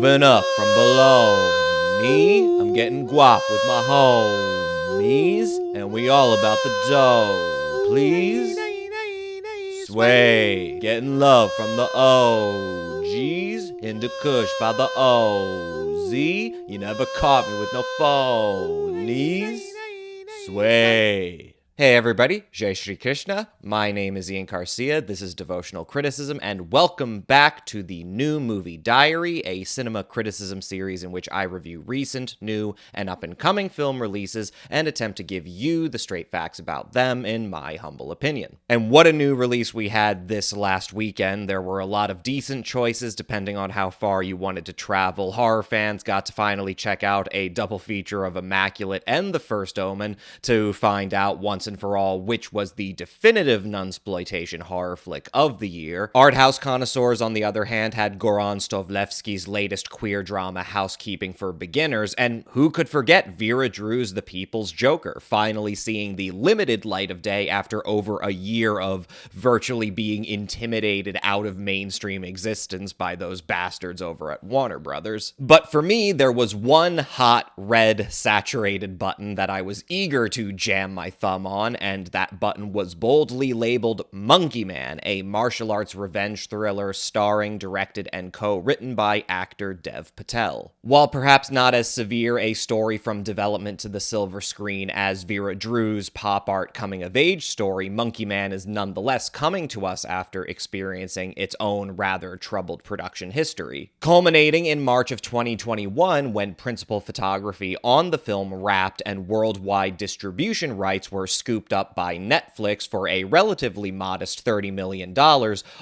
Moving up from below. Me, I'm getting guap with my homies, and we all about the dough. Please sway, getting love from the OGs, into Kush by the OZ. You never caught me with no phonies. Sway. Hey everybody, Jai Shri Krishna. My name is Ian Garcia. This is Devotional Criticism, and welcome back to the New Movie Diary, a cinema criticism series in which I review recent, new, and up-and-coming film releases and attempt to give you the straight facts about them in my humble opinion. And what a new release we had this last weekend. There were a lot of decent choices depending on how far you wanted to travel. Horror fans got to finally check out a double feature of Immaculate and The First Omen to find out once and for all which was the definitive nunsploitation horror flick of the year. Art house connoisseurs, on the other hand, had Goran Stovlevsky's latest queer drama Housekeeping for Beginners, and who could forget Vera Drew's The People's Joker, finally seeing the limited light of day after over a year of virtually being intimidated out of mainstream existence by those bastards over at Warner Brothers. But for me, there was one hot, red, saturated button that I was eager to jam my thumb on, and that button was boldly labeled Monkey Man, a martial arts revenge thriller starring, directed, and co-written by actor Dev Patel. While perhaps not as severe a story from development to the silver screen as Vera Drew's pop art coming-of-age story, Monkey Man is nonetheless coming to us after experiencing its own rather troubled production history, culminating in March of 2021 when principal photography on the film wrapped and worldwide distribution rights were scooped up by Netflix for a relatively modest $30 million,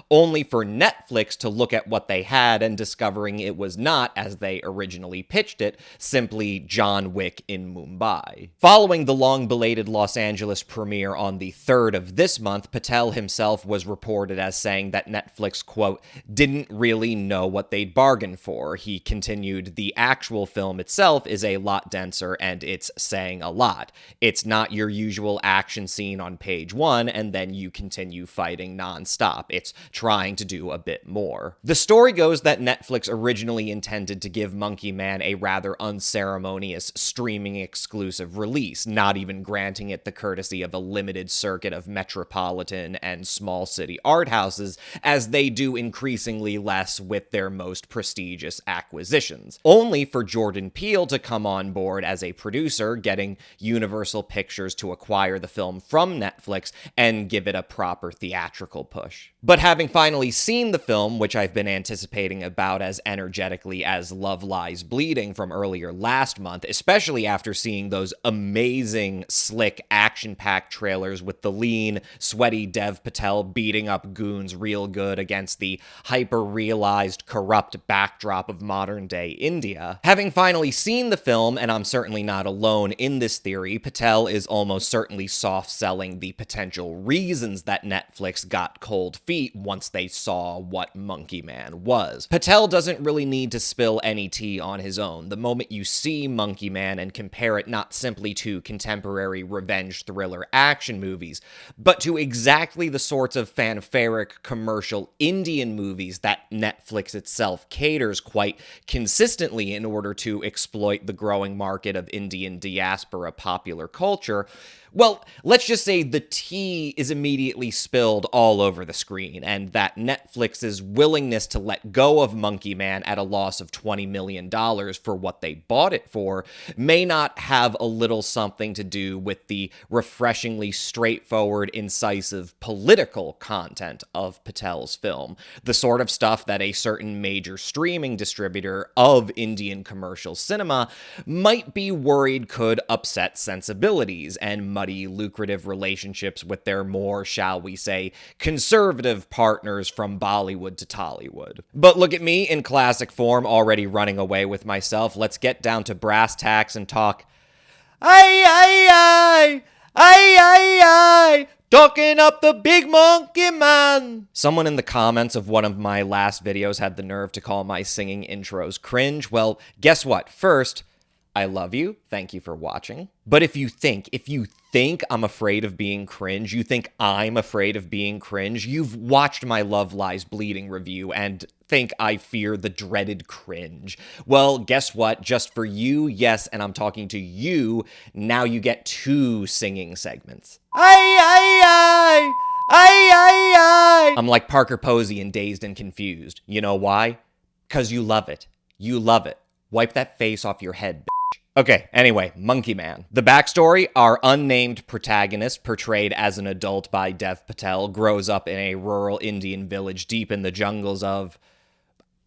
only for Netflix to look at what they had and discovering it was not, as they originally pitched it, simply John Wick in Mumbai. Following the long-belated Los Angeles premiere on the 3rd of this month, Patel himself was reported as saying that Netflix, quote, didn't really know what they'd bargained for. He continued, the actual film itself is a lot denser and it's saying a lot. It's not your usual action scene on page 1 and then you continue fighting nonstop. It's trying to do a bit more. The story goes that Netflix originally intended to give Monkey Man a rather unceremonious streaming exclusive release, not even granting it the courtesy of a limited circuit of metropolitan and small city art houses, as they do increasingly less with their most prestigious acquisitions. Only for Jordan Peele to come on board as a producer, getting Universal Pictures to acquire the film from Netflix and give it a proper theatrical push. But having finally seen the film, which I've been anticipating about as energetically as Love Lies Bleeding from earlier last month, especially after seeing those amazing, slick, action-packed trailers with the lean, sweaty Dev Patel beating up goons real good against the hyper-realized, corrupt backdrop of modern-day India. Having finally seen the film, and I'm certainly not alone in this theory, Patel is almost certainly soft-selling the potential reasons that Netflix got cold feet once they saw what Monkey Man was. Patel doesn't really need to spill any tea on his own. The moment you see Monkey Man and compare it not simply to contemporary revenge thriller action movies, but to exactly the sorts of fanfaric commercial Indian movies that Netflix itself caters quite consistently in order to exploit the growing market of Indian diaspora popular culture, well, let's just say the tea is immediately spilled all over the screen, and that Netflix's willingness to let go of Monkey Man at a loss of $20 million for what they bought it for may not have a little something to do with the refreshingly straightforward, incisive political content of Patel's film, the sort of stuff that a certain major streaming distributor of Indian commercial cinema might be worried could upset sensibilities and muddy lucrative relationships with their more, shall we say, conservative partners from Bollywood to Tollywood. But look at me in classic form, already running away with myself. Let's get down to brass tacks and talk. Aye, aye, aye! Aye, aye, aye! Talking up the big monkey man! Someone in the comments of one of my last videos had the nerve to call my singing intros cringe. Well, guess what? First, I love you. Thank you for watching. But if you think I'm afraid of being cringe, you think I'm afraid of being cringe, you've watched my Love Lies Bleeding review and think I fear the dreaded cringe. Well, guess what? Just for you, yes, and I'm talking to you, now you get 2 singing segments. Ay, ay, ay! Ay, ay, ay! I'm like Parker Posey in Dazed and Confused. You know why? 'Cause you love it. You love it. Wipe that face off your head, bitch. Okay, anyway, Monkey Man. The backstory, our unnamed protagonist, portrayed as an adult by Dev Patel, grows up in a rural Indian village deep in the jungles of...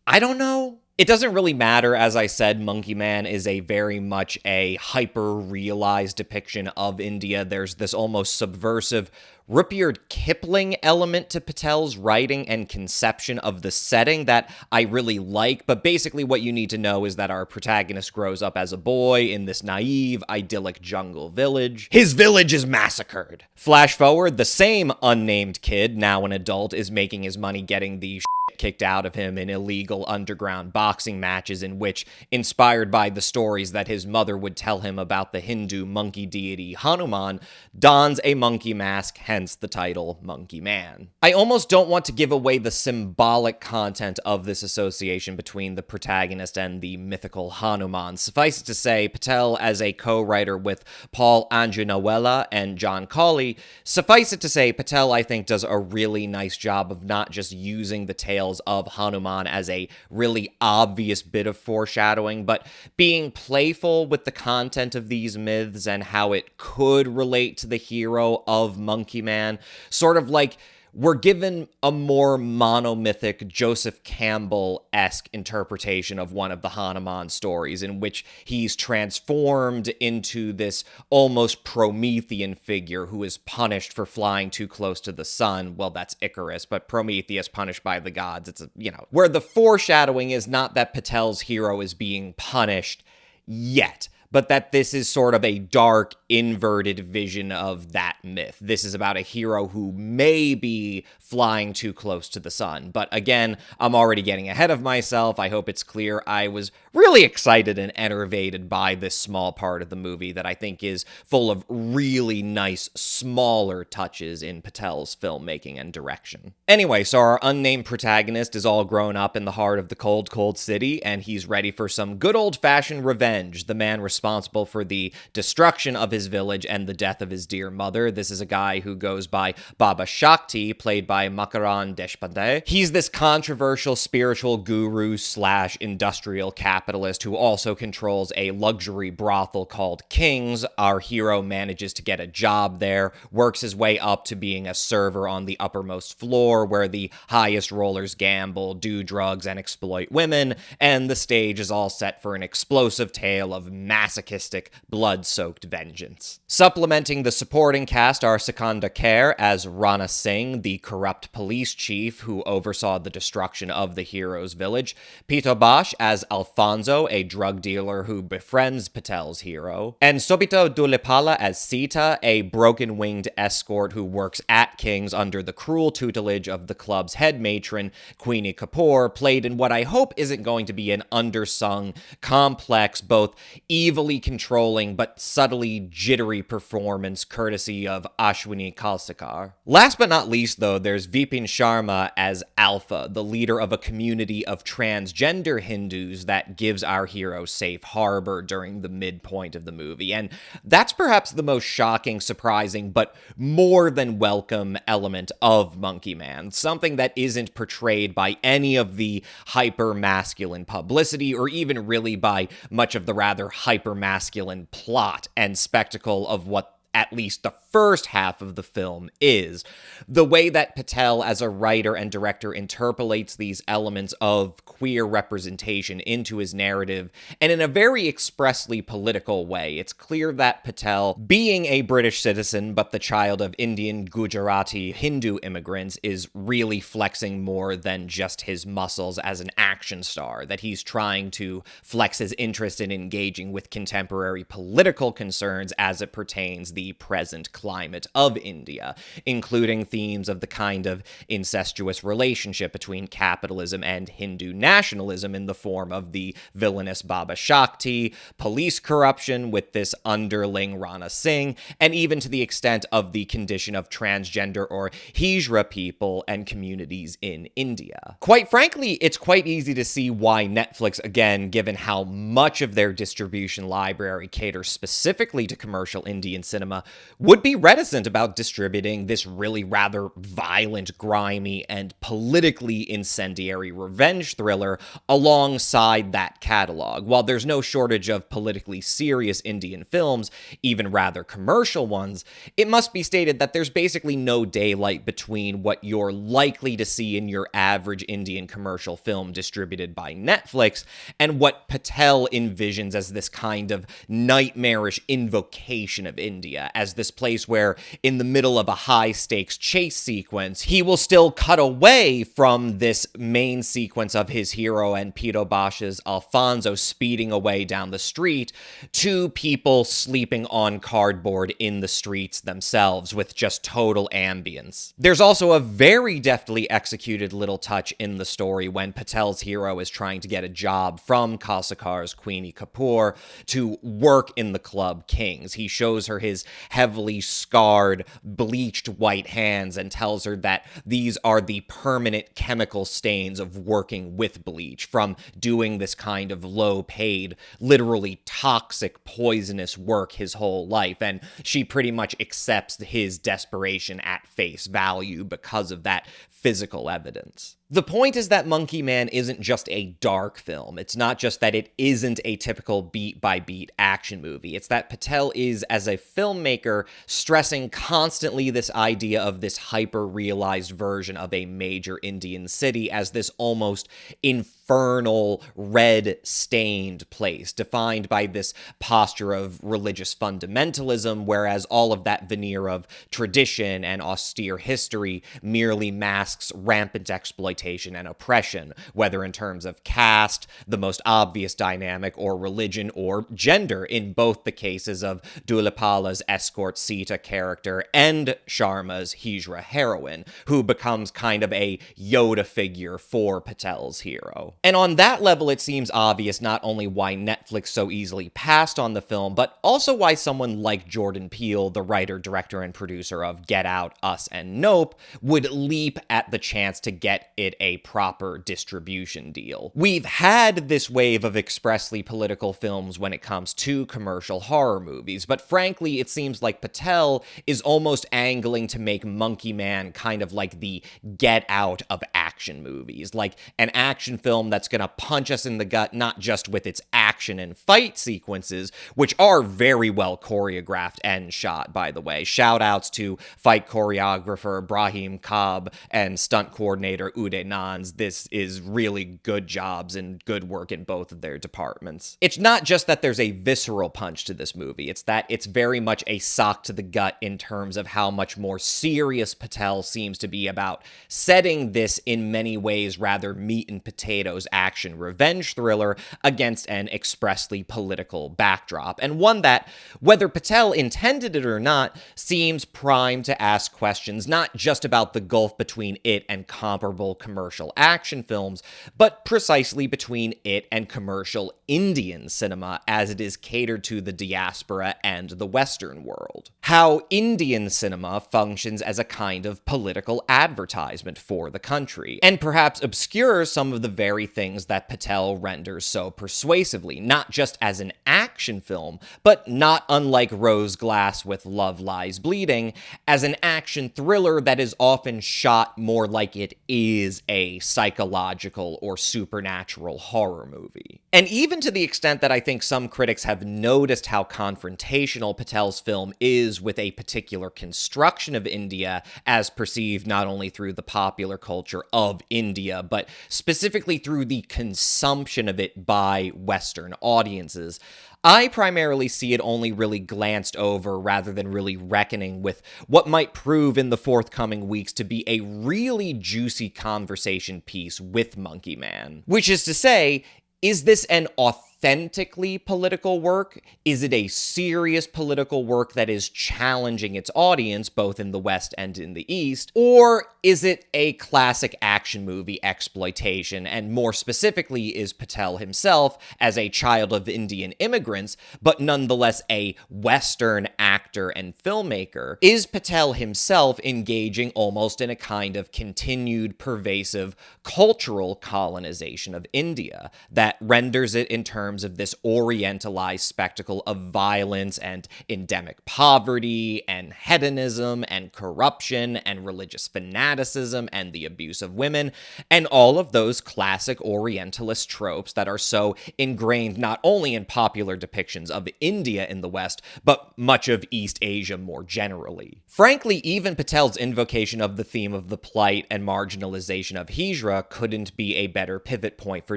I don't know. It doesn't really matter. As I said, Monkey Man is a very much a hyper-realized depiction of India. There's this almost subversive Rudyard Kipling element to Patel's writing and conception of the setting that I really like, but basically what you need to know is that our protagonist grows up as a boy in this naive, idyllic jungle village. His village is massacred. Flash forward, the same unnamed kid, now an adult, is making his money getting the kicked out of him in illegal underground boxing matches in which, inspired by the stories that his mother would tell him about the Hindu monkey deity Hanuman, dons a monkey mask, hence the title Monkey Man. I almost don't want to give away the symbolic content of this association between the protagonist and the mythical Hanuman. Suffice it to say, Patel, as a co-writer with Paul Anjanawala and John Cawley, suffice it to say, Patel, I think, does a really nice job of not just using the tales of Hanuman as a really obvious bit of foreshadowing, but being playful with the content of these myths and how it could relate to the hero of Monkey Man, sort of like we're given a more monomythic Joseph Campbell-esque interpretation of one of the Hanuman stories in which he's transformed into this almost Promethean figure who is punished for flying too close to the sun. Well, that's Icarus, but Prometheus punished by the gods. It's, where the foreshadowing is not that Patel's hero is being punished yet, but that this is sort of a dark, inverted vision of that myth. This is about a hero who may be flying too close to the sun. But again, I'm already getting ahead of myself. I hope it's clear I was really excited and enervated by this small part of the movie that I think is full of really nice, smaller touches in Patel's filmmaking and direction. Anyway, so our unnamed protagonist is all grown up in the heart of the cold, cold city, and he's ready for some good old-fashioned revenge. The man responsible for the destruction of his village and the death of his dear mother. This is a guy who goes by Baba Shakti, played by Makaran Deshpande. He's this controversial spiritual guru slash industrial capitalist who also controls a luxury brothel called King's. Our hero manages to get a job there, works his way up to being a server on the uppermost floor where the highest rollers gamble, do drugs, and exploit women, and the stage is all set for an explosive tale of masochistic, blood-soaked vengeance. Supplementing the supporting cast are Sikandar Kher as Rana Singh, the corrupt police chief who oversaw the destruction of the hero's village, Pito Bash as Alfonso, a drug dealer who befriends Patel's hero, and Sobito Dulepala as Sita, a broken-winged escort who works at King's under the cruel tutelage of the club's head matron, Queenie Kapoor, played in what I hope isn't going to be an undersung, complex, both evilly controlling but subtly jittery performance courtesy of Ashwini Kalsekar. Last but not least, though, there's Vipin Sharma as Alpha, the leader of a community of transgender Hindus that gives our hero safe harbor during the midpoint of the movie. And that's perhaps the most shocking, surprising, but more than welcome element of Monkey Man. Something that isn't portrayed by any of the hyper-masculine publicity or even really by much of the rather hyper-masculine plot and spectacle of what at least the first half of the film is. The way that Patel, as a writer and director, interpolates these elements of queer representation into his narrative, and in a very expressly political way. It's clear that Patel, being a British citizen but the child of Indian, Gujarati, Hindu immigrants, is really flexing more than just his muscles as an action star, that he's trying to flex his interest in engaging with contemporary political concerns as it pertains the the present climate of India, including themes of the kind of incestuous relationship between capitalism and Hindu nationalism in the form of the villainous Baba Shakti, police corruption with this underling Rana Singh, and even to the extent of the condition of transgender or Hijra people and communities in India. Quite frankly, it's quite easy to see why Netflix, again, given how much of their distribution library caters specifically to commercial Indian cinema, would be reticent about distributing this really rather violent, grimy, and politically incendiary revenge thriller alongside that catalog. While there's no shortage of politically serious Indian films, even rather commercial ones, it must be stated that there's basically no daylight between what you're likely to see in your average Indian commercial film distributed by Netflix and what Patel envisions as this kind of nightmarish invocation of India, as this place where, in the middle of a high-stakes chase sequence, he will still cut away from this main sequence of his hero and Pito Bosch's Alfonso speeding away down the street to people sleeping on cardboard in the streets themselves with just total ambience. There's also a very deftly executed little touch in the story when Patel's hero is trying to get a job from Kausakar's Queenie Kapoor to work in the Club Kings. He shows her his heavily scarred, bleached white hands and tells her that these are the permanent chemical stains of working with bleach, from doing this kind of low-paid, literally toxic, poisonous work his whole life, and she pretty much accepts his desperation at face value because of that physical evidence. The point is that Monkey Man isn't just a dark film. It's not just that it isn't a typical beat-by-beat action movie. It's that Patel is, as a filmmaker, stressing constantly this idea of this hyper-realized version of a major Indian city as this almost infernal, red-stained place, defined by this posture of religious fundamentalism, whereas all of that veneer of tradition and austere history merely masks rampant exploitation and oppression, whether in terms of caste, the most obvious dynamic, or religion or gender, in both the cases of Dulapala's escort Sita character and Sharma's Hijra heroine, who becomes kind of a Yoda figure for Patel's hero. And on that level, it seems obvious not only why Netflix so easily passed on the film, but also why someone like Jordan Peele, the writer, director, and producer of Get Out, Us, and Nope, would leap at the chance to get it a proper distribution deal. We've had this wave of expressly political films when it comes to commercial horror movies, but frankly, it seems like Patel is almost angling to make Monkey Man kind of like the Get Out of action movies, like an action film that's gonna punch us in the gut, not just with its action and fight sequences, which are very well choreographed and shot, by the way. Shout outs to fight choreographer Brahim Kaab and stunt coordinator Uday Nans. This is really good jobs and good work in both of their departments. It's not just that there's a visceral punch to this movie, it's that it's very much a sock to the gut in terms of how much more serious Patel seems to be about setting this, in many ways, rather meat and potatoes action revenge thriller against an expressly political backdrop, and one that, whether Patel intended it or not, seems primed to ask questions not just about the gulf between it and comparable commercial action films, but precisely between it and commercial Indian cinema as it is catered to the diaspora and the Western world. How Indian cinema functions as a kind of political advertisement for the country, and perhaps obscures some of the very things that Patel renders so persuasively, not just as an action film, but not unlike Rose Glass with Love Lies Bleeding, as an action thriller that is often shot more like it is a psychological or supernatural horror movie. And even to the extent that I think some critics have noticed how confrontational Patel's film is with a particular construction of India as perceived not only through the popular culture of India, but specifically through the consumption of it by Western audiences, I primarily see it only really glanced over rather than really reckoning with what might prove in the forthcoming weeks to be a really juicy conversation piece with Monkey Man. Which is to say, is this an authentic authentically political work? Is it a serious political work that is challenging its audience, both in the West and in the East? Or is it a classic action movie exploitation? And more specifically, is Patel himself, as a child of Indian immigrants, but nonetheless a Western actor and filmmaker, is Patel himself engaging almost in a kind of continued, pervasive cultural colonization of India that renders it, in terms of this orientalized spectacle of violence and endemic poverty and hedonism and corruption and religious fanaticism and the abuse of women, and all of those classic Orientalist tropes that are so ingrained not only in popular depictions of India in the West, but much of East Asia more generally. Frankly, even Patel's invocation of the theme of the plight and marginalization of Hijra couldn't be a better pivot point for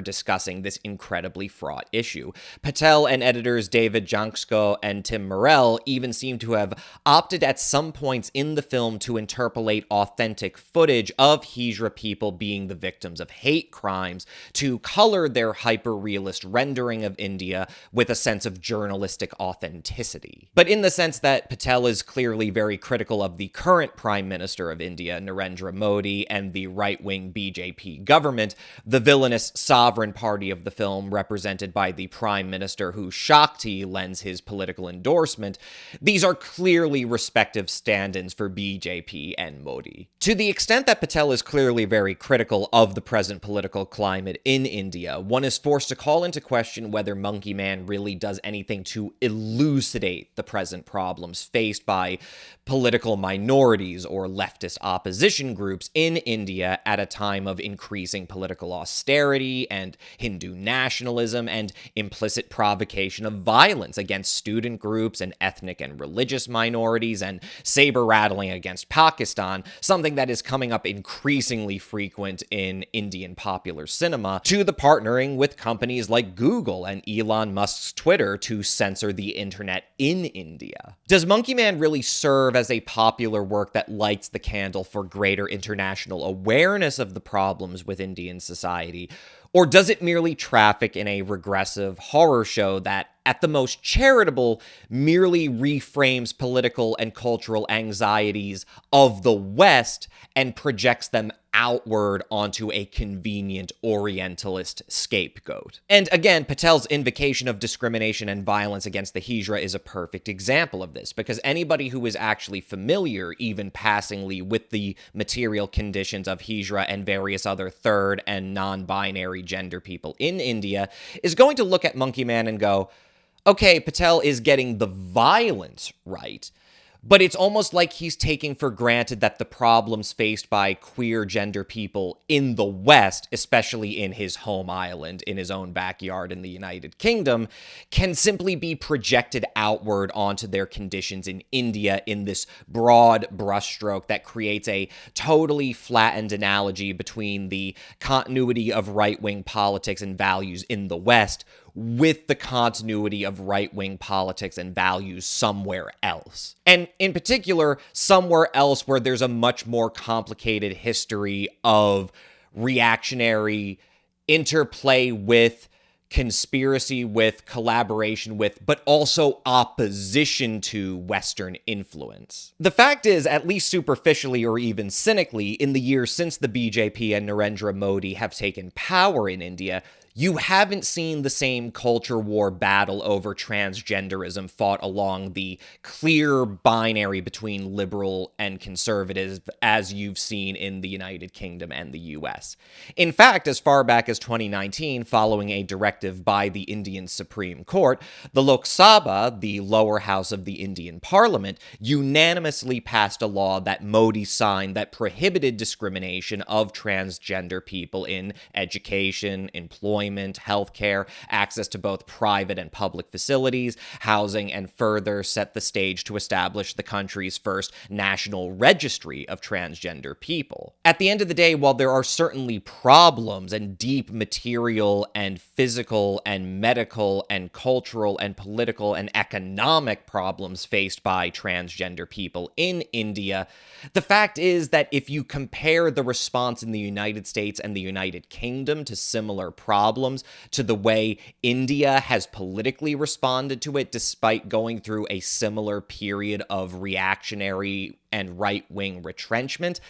discussing this incredibly fraught issue. Patel and editors David Janksko and Tim Morell even seem to have opted at some points in the film to interpolate authentic footage of Hijra people being the victims of hate crimes to color their hyper-realist rendering of India with a sense of journalistic authenticity. But in the sense that Patel is clearly very critical of the current Prime Minister of India, Narendra Modi, and the right-wing BJP government, the villainous sovereign party of the film, represented by the Prime Minister who Shakti lends his political endorsement, these are clearly respective stand-ins for BJP and Modi. To the extent that Patel is clearly very critical of the present political climate in India, one is forced to call into question whether Monkey Man really does anything to elucidate the present problems faced by political minorities or leftist opposition groups in India at a time of increasing political austerity and Hindu nationalism and implicit provocation of violence against student groups and ethnic and religious minorities and saber-rattling against Pakistan, something that is coming up increasingly frequent in Indian popular cinema, to the partnering with companies like Google and Elon Musk's Twitter to censor the internet in India. Does Monkey Man really serve as a popular work that lights the candle for greater international awareness of the problems with Indian society? Or does it merely traffic in a regressive horror show that, at the most charitable, merely reframes political and cultural anxieties of the West and projects them outward onto a convenient Orientalist scapegoat? And again, Patel's invocation of discrimination and violence against the Hijra is a perfect example of this, because anybody who is actually familiar, even passingly, with the material conditions of Hijra and various other third and non-binary gender people in India is going to look at Monkey Man and go, okay, Patel is getting the violence right, but it's almost like he's taking for granted that the problems faced by queer gender people in the West, especially in his home island, in his own backyard in the United Kingdom, can simply be projected outward onto their conditions in India in this broad brushstroke that creates a totally flattened analogy between the continuity of right-wing politics and values in the West with the continuity of right-wing politics and values somewhere else. And in particular, somewhere else where there's a much more complicated history of reactionary interplay with, conspiracy with, collaboration with, but also opposition to Western influence. The fact is, at least superficially or even cynically, in the years since the BJP and Narendra Modi have taken power in India, you haven't seen the same culture war battle over transgenderism fought along the clear binary between liberal and conservative as you've seen in the United Kingdom and the US. In fact, as far back as 2019, following a directive by the Indian Supreme Court, the Lok Sabha, the lower house of the Indian Parliament, unanimously passed a law that Modi signed that prohibited discrimination of transgender people in education, employment, healthcare, access to both private and public facilities, housing, and further set the stage to establish the country's first national registry of transgender people. At the end of the day, while there are certainly problems and deep material and physical and medical and cultural and political and economic problems faced by transgender people in India, the fact is that if you compare the response in the United States and the United Kingdom to similar problems, problems to the way India has politically responded to it, despite going through a similar period of reactionary and right-wing retrenchment.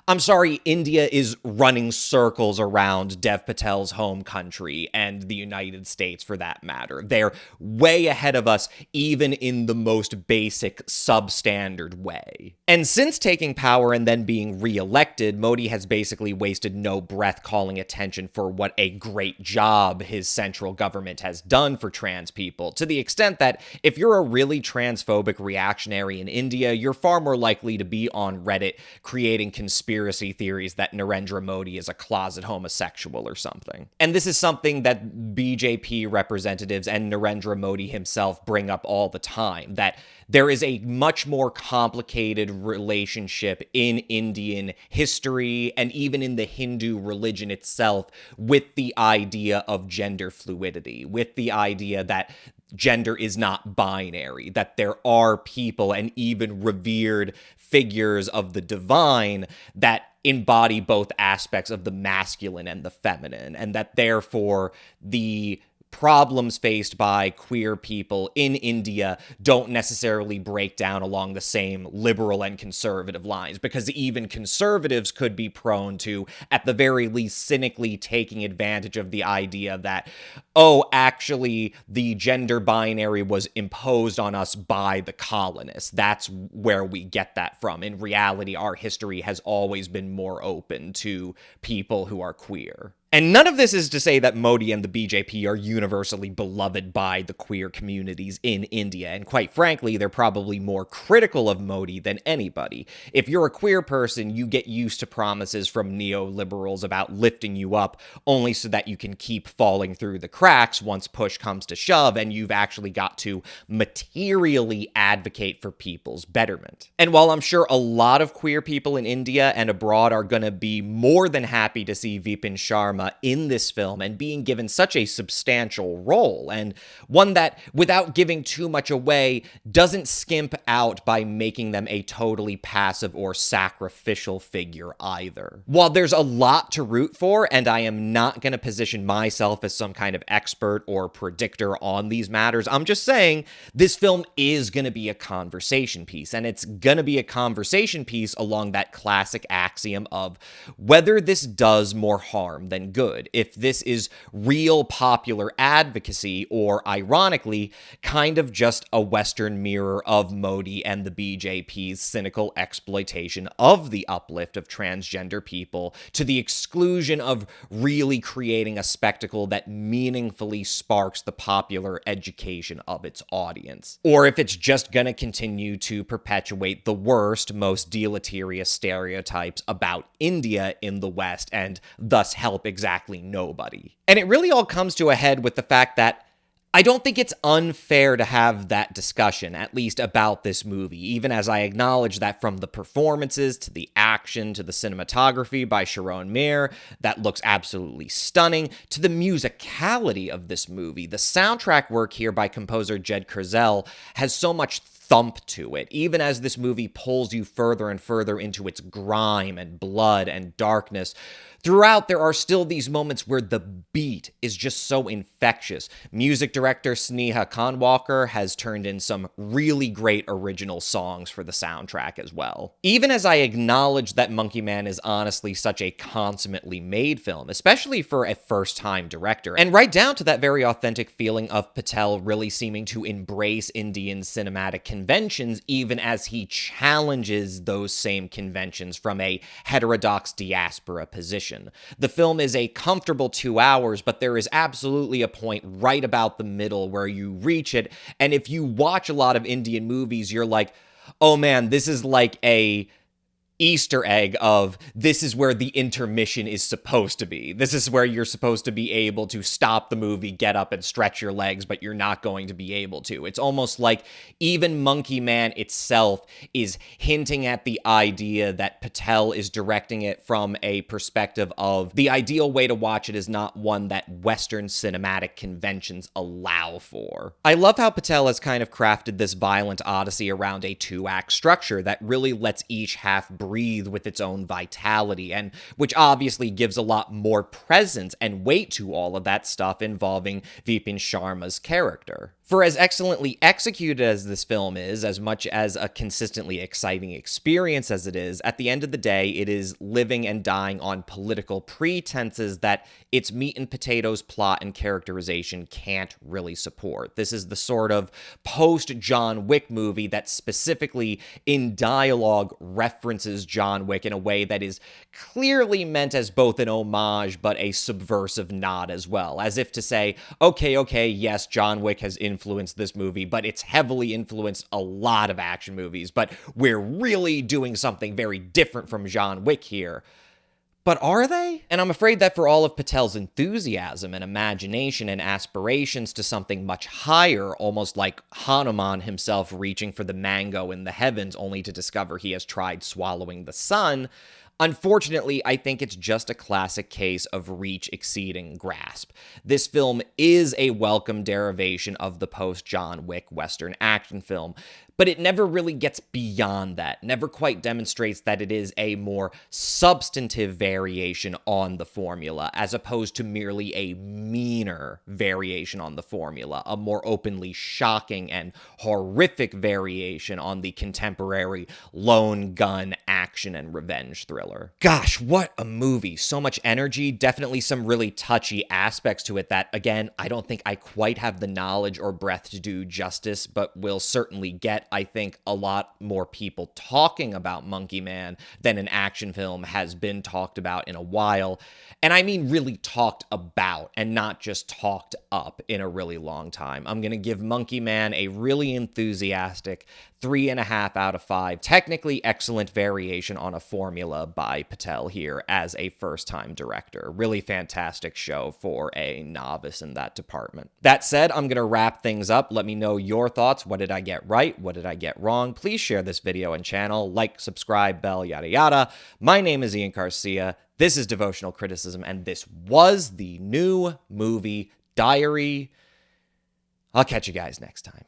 I'm sorry, India is running circles around Dev Patel's home country and the United States for that matter. They're way ahead of us, even in the most basic, substandard way. And since taking power and then being re-elected, Modi has basically wasted no breath calling attention for what a great job his central government has done for trans people, to the extent that if you're a really transphobic reactionary in India, you're far more likely to be on Reddit creating conspiracy theories that Narendra Modi is a closet homosexual or something. And this is something that BJP representatives and Narendra Modi himself bring up all the time, that there is a much more complicated relationship in Indian history and even in the Hindu religion itself with the idea of gender fluidity, with the idea that gender is not binary, that there are people and even revered figures of the divine that embody both aspects of the masculine and the feminine, and that therefore the problems faced by queer people in India don't necessarily break down along the same liberal and conservative lines, because even conservatives could be prone to, at the very least, cynically taking advantage of the idea that, oh, actually, the gender binary was imposed on us by the colonists. That's where we get that from. In reality, our history has always been more open to people who are queer. And none of this is to say that Modi and the BJP are universally beloved by the queer communities in India, and quite frankly, they're probably more critical of Modi than anybody. If you're a queer person, you get used to promises from neoliberals about lifting you up, only so that you can keep falling through the cracks once push comes to shove, and you've actually got to materially advocate for people's betterment. And while I'm sure a lot of queer people in India and abroad are gonna be more than happy to see Vipin Sharma in this film and being given such a substantial role, and one that, without giving too much away, doesn't skimp out by making them a totally passive or sacrificial figure either. While there's a lot to root for, and I am not going to position myself as some kind of expert or predictor on these matters, I'm just saying this film is going to be a conversation piece, and it's going to be a conversation piece along that classic axiom of whether this does more harm than good, if this is real popular advocacy, or ironically, kind of just a Western mirror of Modi and the BJP's cynical exploitation of the uplift of transgender people to the exclusion of really creating a spectacle that meaningfully sparks the popular education of its audience. Or if it's just gonna continue to perpetuate the worst, most deleterious stereotypes about India in the West and thus help exactly nobody. And it really all comes to a head with the fact that I don't think it's unfair to have that discussion, at least about this movie, even as I acknowledge that from the performances to the action to the cinematography by Sharon Mir, that looks absolutely stunning, to the musicality of this movie. The soundtrack work here by composer Jed Kurzel has so much thump to it, even as this movie pulls you further and further into its grime and blood and darkness. Throughout, there are still these moments where the beat is just so infectious. Music director Sneha Kanwalkar has turned in some really great original songs for the soundtrack as well. Even as I acknowledge that Monkey Man is honestly such a consummately made film, especially for a first-time director, and right down to that very authentic feeling of Patel really seeming to embrace Indian cinematic conventions, even as he challenges those same conventions from a heterodox diaspora position. The film is a comfortable 2 hours, but there is absolutely a point right about the middle where you reach it, and if you watch a lot of Indian movies, you're like, oh man, this is like a Easter egg of this is where the intermission is supposed to be. This is where you're supposed to be able to stop the movie, get up and stretch your legs, but you're not going to be able to. It's almost like even Monkey Man itself is hinting at the idea that Patel is directing it from a perspective of the ideal way to watch it is not one that Western cinematic conventions allow for. I love how Patel has kind of crafted this violent odyssey around a 2-act structure that really lets each half breathe breathe with its own vitality, and which obviously gives a lot more presence and weight to all of that stuff involving Vipin Sharma's character. For as excellently executed as this film is, as much as a consistently exciting experience as it is, at the end of the day, it is living and dying on political pretenses that its meat and potatoes plot and characterization can't really support. This is the sort of post-John Wick movie that specifically in dialogue references John Wick in a way that is clearly meant as both an homage but a subversive nod as well, as if to say, okay, yes, John Wick has influenced this movie, but it's heavily influenced a lot of action movies, but we're really doing something very different from John Wick here. But are they? And I'm afraid that for all of Patel's enthusiasm and imagination and aspirations to something much higher, almost like Hanuman himself reaching for the mango in the heavens only to discover he has tried swallowing the sun, unfortunately, I think it's just a classic case of reach exceeding grasp. This film is a welcome derivation of the post-John Wick Western action film, but it never really gets beyond that, never quite demonstrates that it is a more substantive variation on the formula, as opposed to merely a meaner variation on the formula, a more openly shocking and horrific variation on the contemporary lone gun action and revenge thriller. Gosh, what a movie. So much energy, definitely some really touchy aspects to it that, again, I don't think I quite have the knowledge or breadth to do justice, but will certainly get, I think, a lot more people talking about Monkey Man than an action film has been talked about in a while. And I mean really talked about and not just talked up in a really long time. I'm going to give Monkey Man a really enthusiastic 3.5 out of 5. Technically excellent variation on a formula by Patel here as a first-time director. Really fantastic show for a novice in that department. That said, I'm going to wrap things up. Let me know your thoughts. What did I get right? What did I get wrong? Please share this video and channel. Like, subscribe, bell, yada yada. My name is Ian Garcia. This is Devotional Criticism, and this was the new movie Diary. I'll catch you guys next time.